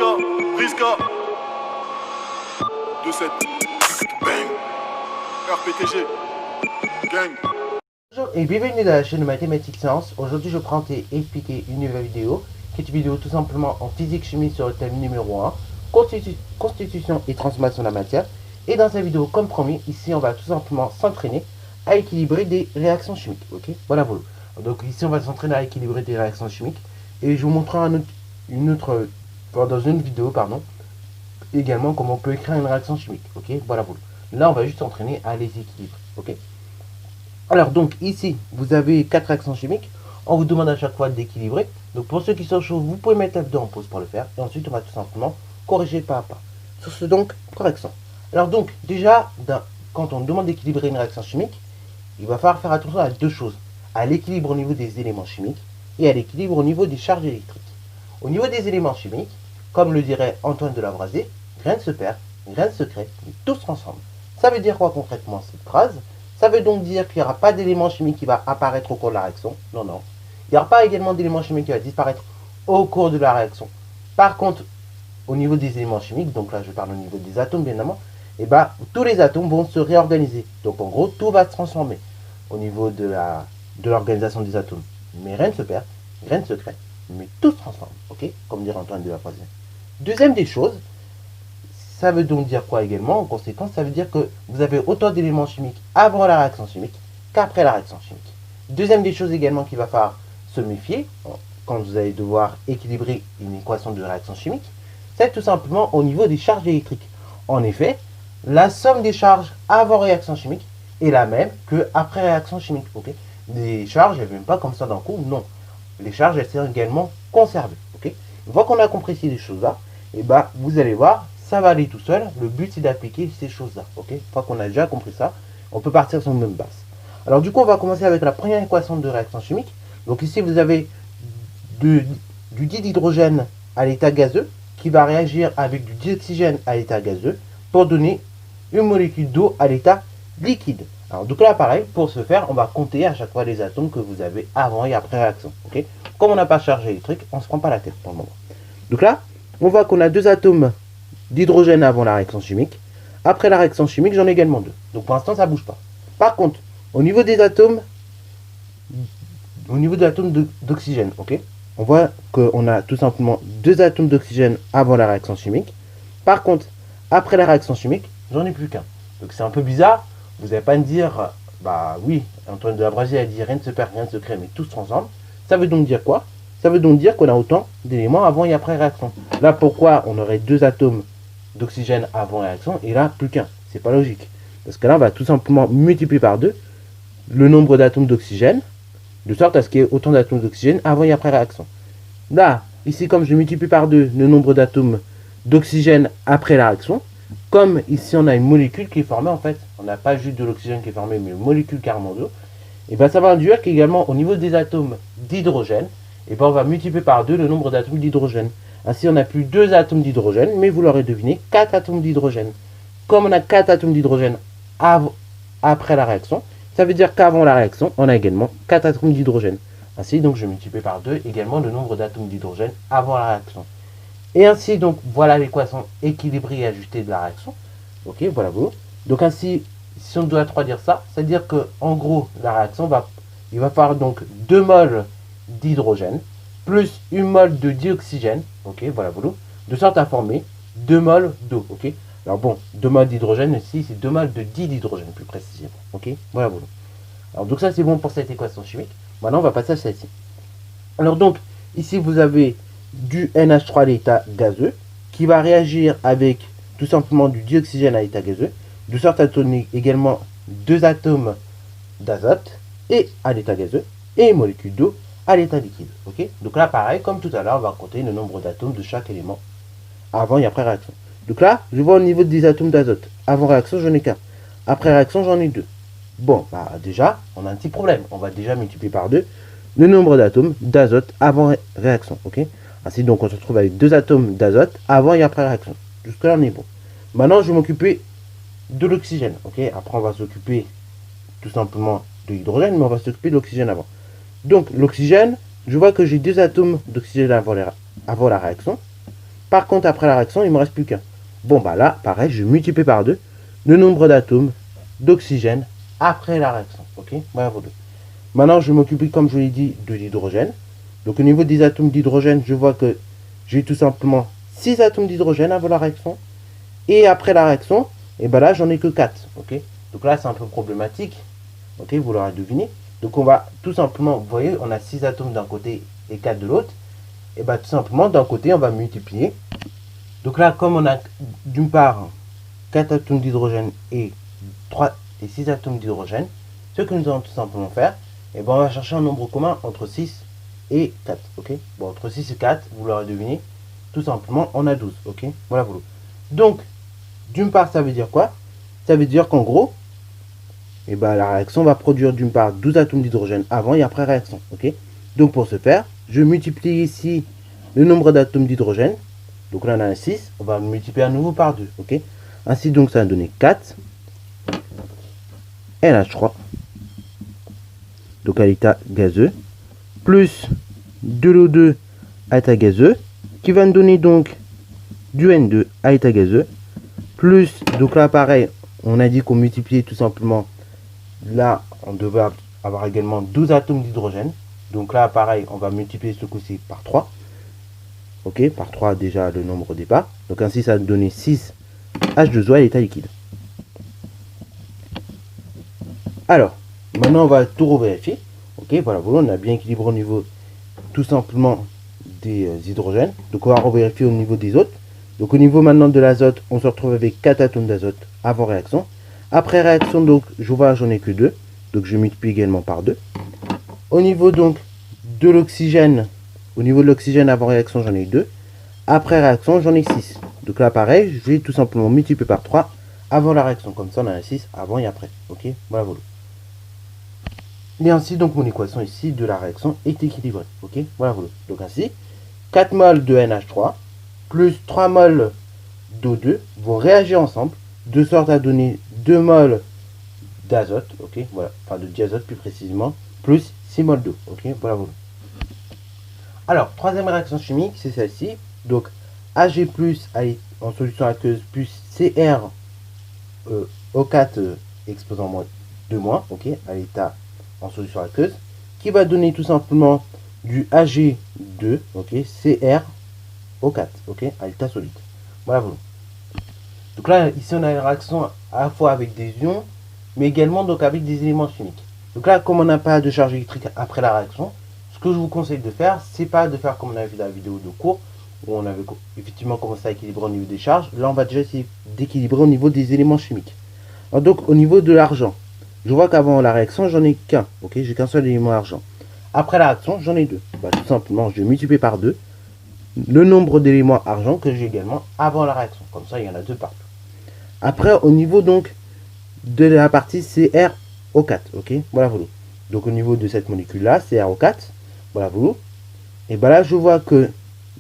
Briska, 2-7, bang, RPTG, gang. Bonjour et bienvenue dans la chaîne de Mathématiques Sciences. Aujourd'hui je prends et expliquer une nouvelle vidéo, qui est une vidéo tout simplement en physique-chimie sur le thème numéro 1, constitution et transformation de la matière. Et dans cette vidéo, comme promis, ici on va tout simplement s'entraîner à équilibrer des réactions chimiques. Ok, voilà. Donc ici on va s'entraîner à équilibrer des réactions chimiques et je vous montrerai dans une vidéo, également comment on peut écrire une réaction chimique. Ok, voilà. Là on va juste s'entraîner à les équilibrer. Ok. Alors donc ici vous avez 4 réactions chimiques. On vous demande à chaque fois d'équilibrer. Donc pour ceux qui sont chauds, vous pouvez mettre la vidéo en pause pour le faire. Et ensuite on va tout simplement corriger pas à pas. Sur ce donc, correction. Alors donc déjà, quand on demande d'équilibrer une réaction chimique, il va falloir faire attention à deux choses. À l'équilibre au niveau des éléments chimiques et à l'équilibre au niveau des charges électriques. Au niveau des éléments chimiques, comme le dirait Antoine de Lavoisier, rien ne se perd, rien ne se crée, mais tout se transforme. Ça veut dire quoi concrètement cette phrase? Ça veut donc dire qu'il n'y aura pas d'élément chimique qui va apparaître au cours de la réaction. Non, non. Il n'y aura pas également d'élément chimique qui va disparaître au cours de la réaction. Par contre, au niveau des éléments chimiques, donc là je parle au niveau des atomes bien évidemment, et tous les atomes vont se réorganiser. Donc en gros, tout va se transformer au niveau de l'organisation des atomes. Mais rien ne se perd, rien ne se crée, mais tout se transforme. Ok, comme dirait Antoine de Lavoisier. Deuxième des choses, ça veut donc dire quoi également? En conséquence, ça veut dire que vous avez autant d'éléments chimiques avant la réaction chimique qu'après la réaction chimique. Deuxième des choses également qu'il va falloir se méfier quand vous allez devoir équilibrer une équation de réaction chimique, c'est tout simplement au niveau des charges électriques. En effet, la somme des charges avant réaction chimique est la même que après réaction chimique. Okay, les charges, elles ne viennent pas comme ça d'un coup, non. Les charges, elles sont également conservées. Okay, une fois qu'on a compris ces choses-là, vous allez voir, ça va aller tout seul. Le but, c'est d'appliquer ces choses-là. Okay, une fois qu'on a déjà compris ça, on peut partir sur une même base. Alors du coup, on va commencer avec la première équation de réaction chimique. Donc ici, vous avez du dihydrogène à l'état gazeux qui va réagir avec du dioxygène à l'état gazeux pour donner une molécule d'eau à l'état liquide. Alors donc là, pareil, pour ce faire, on va compter à chaque fois les atomes que vous avez avant et après réaction. Okay, comme on n'a pas de charge électrique, on ne se prend pas la tête pour le moment. Donc là, on voit qu'on a 2 atomes d'hydrogène avant la réaction chimique. Après la réaction chimique, j'en ai également 2. Donc pour l'instant, ça ne bouge pas. Par contre, au niveau des atomes, d'oxygène, ok, on voit qu'on a tout simplement 2 atomes d'oxygène avant la réaction chimique. Par contre, après la réaction chimique, j'en ai plus qu'un. Donc c'est un peu bizarre. Vous n'allez pas me dire, bah oui, Antoine de Lavoisier a dit rien ne se perd, rien ne se crée, mais tout se transforme. Ça veut donc dire quoi? Ça veut donc dire qu'on a autant d'éléments avant et après réaction. Là, pourquoi on aurait 2 atomes d'oxygène avant réaction et là plus qu'un? C'est pas logique. Parce que là, on va tout simplement multiplier par 2 le nombre d'atomes d'oxygène, de sorte à ce qu'il y ait autant d'atomes d'oxygène avant et après réaction. Là, ici, comme je multiplie par 2 le nombre d'atomes d'oxygène après la réaction, comme ici on a une molécule qui est formée en fait, on n'a pas juste de l'oxygène qui est formé, mais une molécule carrément d'eau, et ça va induire qu'également au niveau des atomes d'hydrogène, on va multiplier par 2 le nombre d'atomes d'hydrogène. Ainsi, on n'a plus 2 atomes d'hydrogène, mais vous l'aurez deviné, 4 atomes d'hydrogène. Comme on a 4 atomes d'hydrogène après la réaction, ça veut dire qu'avant la réaction, on a également 4 atomes d'hydrogène. Ainsi, donc, je multiplie par 2 également le nombre d'atomes d'hydrogène avant la réaction. Et ainsi, donc, voilà l'équation équilibrée et ajustée de la réaction. Ok, voilà vous. Donc ainsi, si on doit traduire ça, c'est-à-dire que en gros, la réaction il va falloir donc 2 moles d'hydrogène plus 1 mol de dioxygène. Ok, voilà vous. De sorte à former 2 moles d'eau. Ok. Alors bon, 2 moles d'hydrogène ici, c'est 2 moles de dihydrogène plus précisément. Ok, voilà vous. Alors donc ça c'est bon pour cette équation chimique. Maintenant on va passer à celle-ci. Alors donc ici vous avez du NH3 à l'état gazeux qui va réagir avec tout simplement du dioxygène à l'état gazeux, de sorte à donner également 2 atomes d'azote et à l'état gazeux et une molécule d'eau à l'état liquide. Ok, donc là pareil, comme tout à l'heure, on va compter le nombre d'atomes de chaque élément avant et après réaction. Donc là, je vois au niveau des atomes d'azote. Avant réaction, j'en ai qu'un. Après réaction, j'en ai 2. Bon, déjà, on a un petit problème. On va déjà multiplier par 2 le nombre d'atomes d'azote avant réaction. Ok, ainsi, donc, on se retrouve avec 2 atomes d'azote avant et après réaction. Jusque-là, on est bon. Maintenant, je vais m'occuper de l'oxygène. Ok, après, on va s'occuper tout simplement de l'hydrogène, mais on va s'occuper de l'oxygène avant. Donc, l'oxygène, je vois que j'ai 2 atomes d'oxygène avant la réaction. Par contre, après la réaction, il me reste plus qu'un. Bon, bah là, pareil, je multiplie par 2 le nombre d'atomes d'oxygène après la réaction. Ok, voilà vos deux. Maintenant, je m'occupe, comme je l'ai dit, de l'hydrogène. Donc, au niveau des atomes d'hydrogène, je vois que j'ai tout simplement 6 atomes d'hydrogène avant la réaction. Et après la réaction, et ben là, j'en ai que 4. Ok, donc là, c'est un peu problématique. Ok, vous l'aurez deviné. Donc, on va tout simplement, vous voyez, on a 6 atomes d'un côté et 4 de l'autre. Et bien, tout simplement, d'un côté, on va multiplier. Donc là, comme on a d'une part 4 atomes d'hydrogène et 6 atomes d'hydrogène, ce que nous allons tout simplement faire, et ben on va chercher un nombre commun entre 6 et 4. Ok, bon, entre 6 et 4, vous l'aurez deviné, tout simplement, on a 12. Ok, voilà, voilà. Donc, d'une part, ça veut dire quoi? Ça veut dire qu'en gros, et ben, la réaction va produire d'une part 12 atomes d'hydrogène avant et après réaction. Ok, donc pour ce faire, je multiplie ici le nombre d'atomes d'hydrogène. Donc là, on a un 6, on va multiplier à nouveau par 2. Ok, ainsi, donc, ça va donner 4 NH3, donc à l'état gazeux, plus de l'O2 à l'état gazeux, qui va nous donner donc du N2 à l'état gazeux, plus, donc là, pareil, on a dit qu'on multipliait tout simplement, là, on devait avoir également 12 atomes d'hydrogène. Donc là, pareil, on va multiplier ce coup-ci par 3. Ok, par 3 déjà le nombre au départ. Donc ainsi, ça va donner 6 H2O à l'état liquide. Alors, maintenant, on va tout revérifier. Ok, voilà, on a bien équilibré au niveau tout simplement des hydrogènes. Donc, on va revérifier au niveau des autres. Donc, au niveau maintenant de l'azote, on se retrouve avec 4 atomes d'azote avant réaction. Après réaction, donc, je vois, j'en ai que 2. Donc, je multiplie également par 2. Au niveau donc de l'oxygène, avant réaction, j'en ai 2. Après réaction, j'en ai 6. Donc là, pareil, je vais tout simplement multiplier par 3 avant la réaction. Comme ça, on a un 6 avant et après. Ok, voilà, voilà. Et ainsi, donc, mon équation ici de la réaction est équilibrée. Ok, voilà, voilà. Donc ainsi, 4 moles de NH3 plus 3 moles d'O2 vont réagir ensemble de sorte à donner 2 moles d'azote. Ok, voilà, enfin de diazote plus précisément, plus 6 moles d'eau. Ok, voilà, voilà. Alors, troisième réaction chimique, c'est celle-ci. Donc, Ag en solution aqueuse plus Cr O4 exposant moins 2 moins, ok, à l'état en solution aqueuse, qui va donner tout simplement du Ag2, ok, Cr O4, ok, à l'état solide. Voilà, voilà. Donc là, ici, on a une réaction à la fois avec des ions, mais également donc avec des éléments chimiques. Donc là, comme on n'a pas de charge électrique après la réaction, ce que je vous conseille de faire, c'est pas de faire comme on a vu dans la vidéo de cours, où on avait effectivement commencé à équilibrer au niveau des charges. Là, on va déjà essayer d'équilibrer au niveau des éléments chimiques. Alors donc, au niveau de l'argent, je vois qu'avant la réaction, j'en ai qu'un. Ok, j'ai qu'un seul élément argent. Après la réaction, j'en ai 2. Bah, tout simplement, je vais multiplier par 2 le nombre d'éléments argent que j'ai également avant la réaction. Comme ça, il y en a 2 partout. Après, au niveau donc de la partie CrO4, ok, voilà, voilà. Donc au niveau de cette molécule-là, CrO4, voilà, voilà. Et bien là, je vois que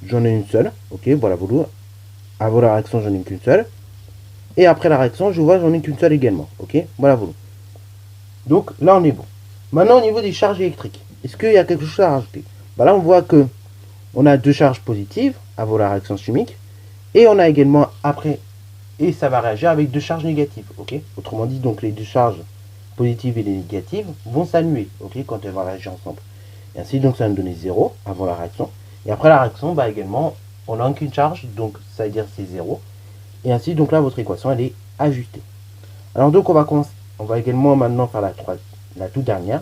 j'en ai une seule, ok, voilà, voilà. Avant la réaction, j'en ai qu'une seule. Et après la réaction, je vois j'en ai qu'une seule également, ok, voilà, voilà. Donc là, on est bon. Maintenant, au niveau des charges électriques, est-ce qu'il y a quelque chose à rajouter? Ben là, on voit que on a 2 charges positives avant la réaction chimique, et on a également après, et ça va réagir avec 2 charges négatives, ok. Autrement dit, donc les 2 charges positives et les négatives vont s'annuler, ok, quand elles vont réagir ensemble. Et ainsi, donc, ça va nous donner 0 avant la réaction. Et après la réaction, bah également, on n'a qu'une charge, donc ça veut dire c'est 0. Et ainsi, donc là, votre équation, elle est ajustée. Alors donc, on va également maintenant faire la toute dernière.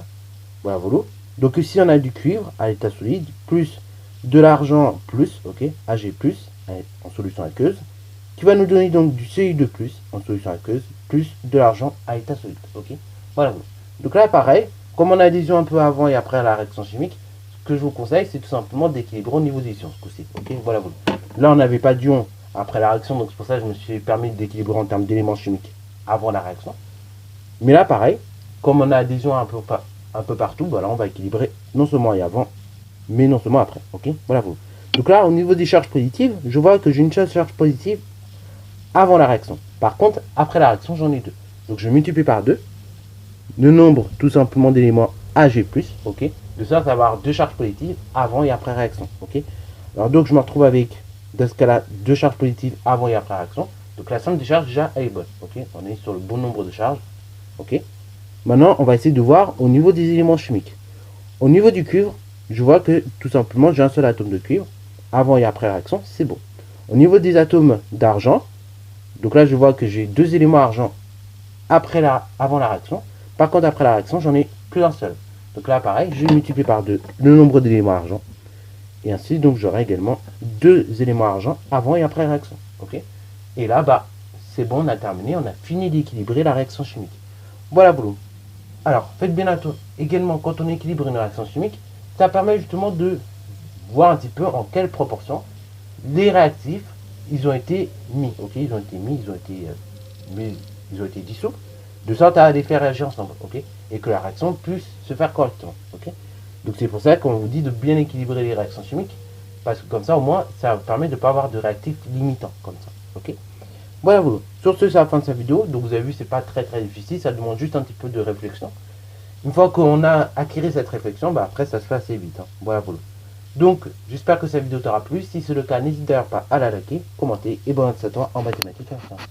Voilà, voilà. Donc ici, on a du cuivre à l'état solide, plus de l'argent, plus, ok, Ag+, en solution aqueuse, qui va nous donner donc du Ci2+, en solution aqueuse, plus de l'argent à l'état solide, ok. Voilà, voilà. Donc là, pareil, comme on a des ions un peu avant et après la réaction chimique, ce que je vous conseille, c'est tout simplement d'équilibrer au niveau des ions, ce coup-ci, ok. Voilà, voilà. Là, on n'avait pas d'ions après la réaction, donc c'est pour ça que je me suis permis d'équilibrer en termes d'éléments chimiques avant la réaction. Mais là, pareil, comme on a des ions un peu partout, bah là, on va équilibrer non seulement et avant, mais non seulement après, ok. Voilà, voilà. Donc là, au niveau des charges positives, je vois que j'ai une seule charge positive avant la réaction. Par contre, après la réaction, j'en ai 2. Donc je multiplie par 2 le nombre tout simplement d'éléments Ag+, ok, de sorte à avoir 2 charges positives avant et après réaction, ok. Alors donc je me retrouve avec Dans ce cas-là, deux charges positives avant et après la réaction. Donc la somme des charges déjà elle est bonne. Ok, on est sur le bon nombre de charges. Ok. Maintenant, on va essayer de voir au niveau des éléments chimiques. Au niveau du cuivre, je vois que tout simplement j'ai un seul atome de cuivre. Avant et après la réaction, c'est bon. Au niveau des atomes d'argent, donc là je vois que j'ai deux éléments argent avant la réaction. Par contre, après la réaction, j'en ai plus un seul. Donc là, pareil, je multiplie par 2 le nombre d'éléments argent. Et ainsi, donc j'aurai également deux éléments argent avant et après la réaction. Ok. Et là, bah, c'est bon, on a terminé, on a fini d'équilibrer la réaction chimique. Voilà, boulot. Alors, faites bien attention. Également, quand on équilibre une réaction chimique, ça permet justement de voir un petit peu en quelle proportion les réactifs, ils ont été mis. Ok, ils ont été mis, ils ont été dissous, de sorte à les faire réagir ensemble. Ok, et que la réaction puisse se faire correctement. Ok, donc c'est pour ça qu'on vous dit de bien équilibrer les réactions chimiques, parce que comme ça, au moins, ça permet de ne pas avoir de réactifs limitants comme ça. Ok. Voilà, vous. Sur ce, c'est la fin de cette vidéo. Donc vous avez vu, c'est pas très difficile, ça demande juste un petit peu de réflexion. Une fois qu'on a acquis cette réflexion, bah après ça se fait assez vite. Hein. Voilà, voilà. Donc, j'espère que cette vidéo t'aura plu. Si c'est le cas, n'hésite d'ailleurs pas à la liker, commenter et bonne chance à toi en mathématiques et en sciences.